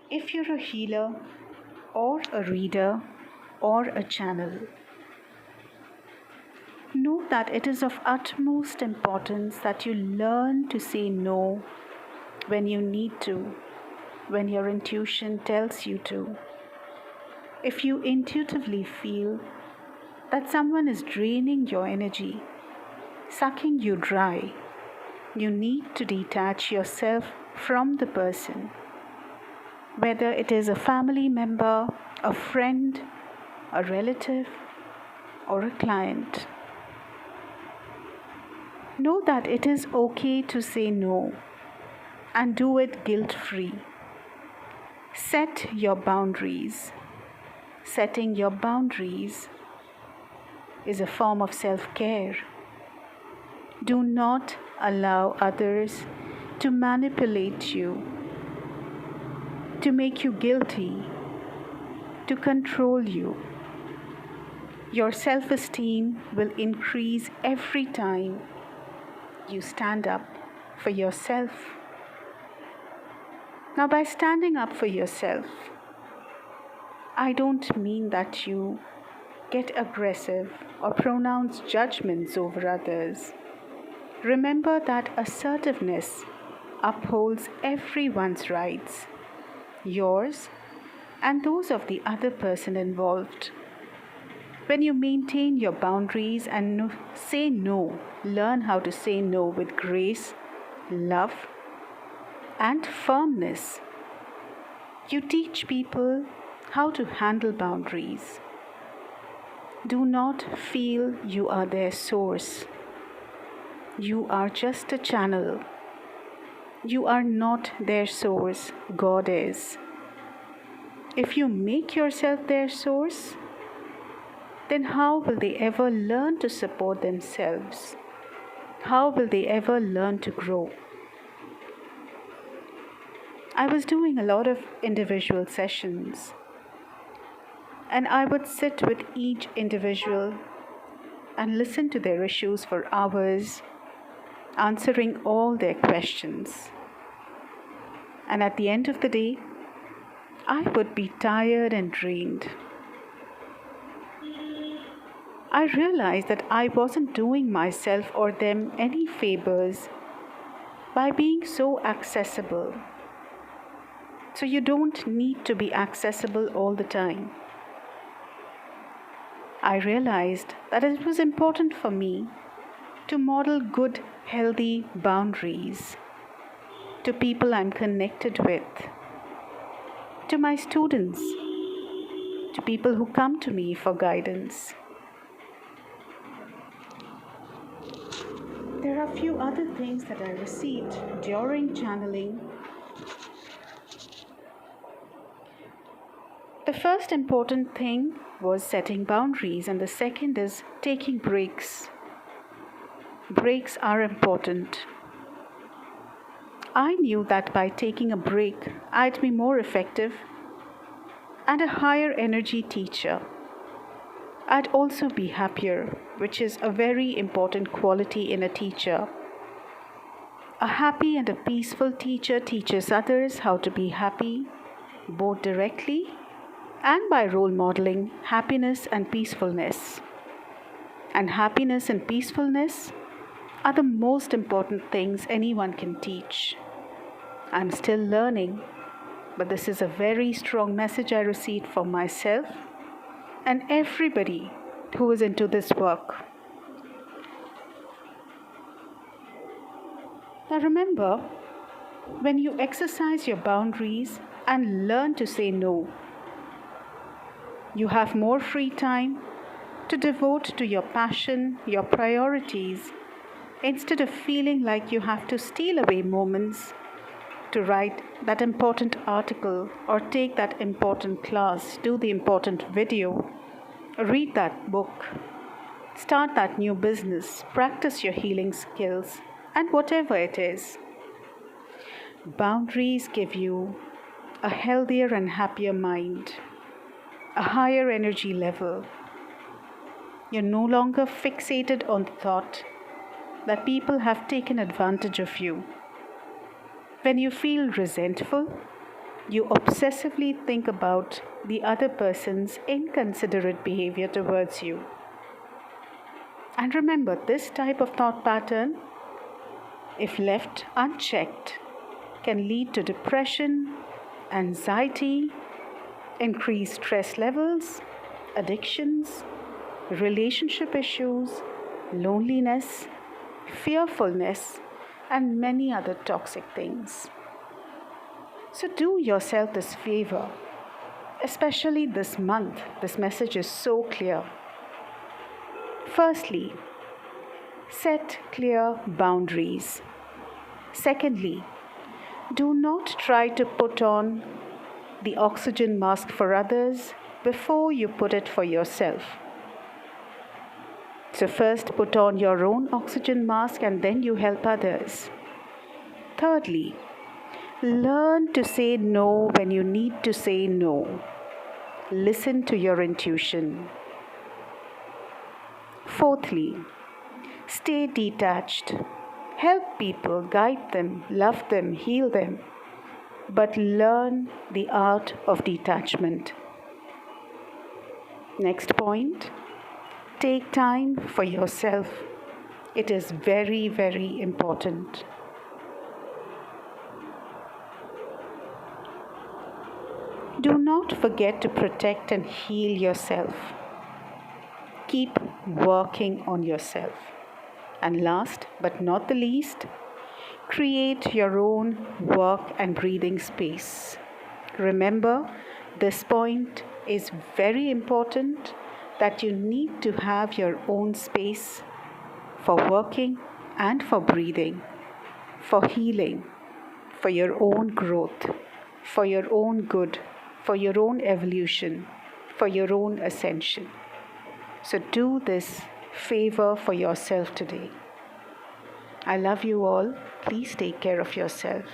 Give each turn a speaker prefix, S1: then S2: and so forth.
S1: If you're a healer or a reader or a channel, know that it is of utmost importance that you learn to say no when you need to, when your intuition tells you to. If you intuitively feel that someone is draining your energy, sucking you dry, you need to detach yourself from the person, whether it is a family member, a friend, a relative, or a client. Know that it is okay to say no and do it guilt free. Set your boundaries. Setting your boundaries is a form of self care. Do not allow others to manipulate you, to make you guilty, to control you. Your self esteem will increase every time you stand up for yourself. Now, by standing up for yourself, I don't mean that you get aggressive or pronounce judgments over others. Remember that assertiveness upholds everyone's rights, yours and those of the other person involved. When you maintain your boundaries and say no, learn how to say no with grace, love, and firmness. You teach people how to handle boundaries. Do not feel you are their source. You are just a channel. You are not their source. God is. If you make yourself their source, then how will they ever learn to support themselves? How will they ever learn to grow? I was doing a lot of individual sessions, and I would sit with each individual and listen to their issues for hours, answering all their questions. And at the end of the day, I would be tired and drained. I realized that I wasn't doing myself or them any favors by being so accessible. So you don't need to be accessible all the time. I realized that it was important for me to model good, healthy boundaries to people I'm connected with, to my students, to people who come to me for guidance. There are a few other things that I received during channeling. The first important thing was setting boundaries, and the second is taking breaks. Breaks are important. I knew that by taking a break, I'd be more effective and a higher energy teacher. I'd also be happier, which is a very important quality in a teacher. A happy and a peaceful teacher teaches others how to be happy, both directly and by role modeling happiness and peacefulness. And happiness and peacefulness are the most important things anyone can teach. I'm still learning, but this is a very strong message I received for myself and everybody who is into this work. Now remember, when you exercise your boundaries and learn to say no, you have more free time to devote to your passion, your priorities, instead of feeling like you have to steal away moments to write that important article or take that important class, do the important video, read that book, start that new business, practice your healing skills, and whatever it is. Boundaries give you a healthier and happier mind, a higher energy level. You're no longer fixated on the thought that people have taken advantage of you. When you feel resentful, You obsessively think about the other person's inconsiderate behavior towards you. And remember, this type of thought pattern, if left unchecked, can lead to depression, anxiety, increased stress levels, addictions, relationship issues, loneliness, fearfulness, and many other toxic things. So do yourself this favor, especially this month. This message is so clear. Firstly, set clear boundaries. Secondly, do not try to put on the oxygen mask for others before you put it for yourself. So first put on your own oxygen mask and then you help others. Thirdly, learn to say no when you need to say no. Listen to your intuition. Fourthly, stay detached. Help people, guide them, love them, heal them. But learn the art of detachment. Next point, take time for yourself. It is very, very important. Do not forget to protect and heal yourself. Keep working on yourself. And last but not the least, create your own work and breathing space. Remember, this point is very important, that you need to have your own space for working and for breathing, for healing, for your own growth, for your own good, for your own evolution, for your own ascension. So do this favor for yourself today. I love you all. Please take care of yourself.